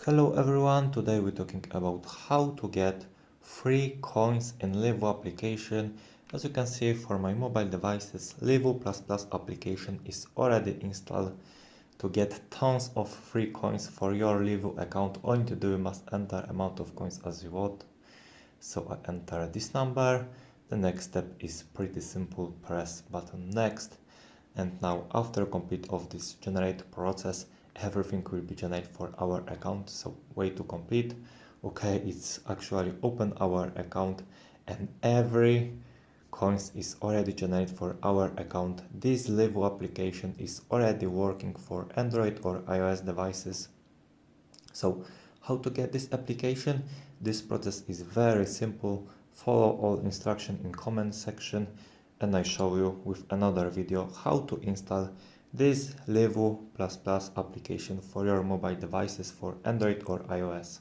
Hello everyone, today we're talking about how to get free coins in LivU application. As you can see, for my mobile devices, LivU++ application is already installed. To get tons of free coins for your LivU account, all you need to do, you must enter amount of coins as you want. So I enter this number. The next step is pretty simple, press button next. And now after complete of this generate process, everything will be generated for our account. So way to complete. Okay, it's actually open our account and every coins is already generated for our account. This LivU application is already working for Android or iOS devices. So how to get this application? This process is very simple. Follow all instructions in comment section and I show you with another video how to install this LivU++ application for your mobile devices for Android or iOS.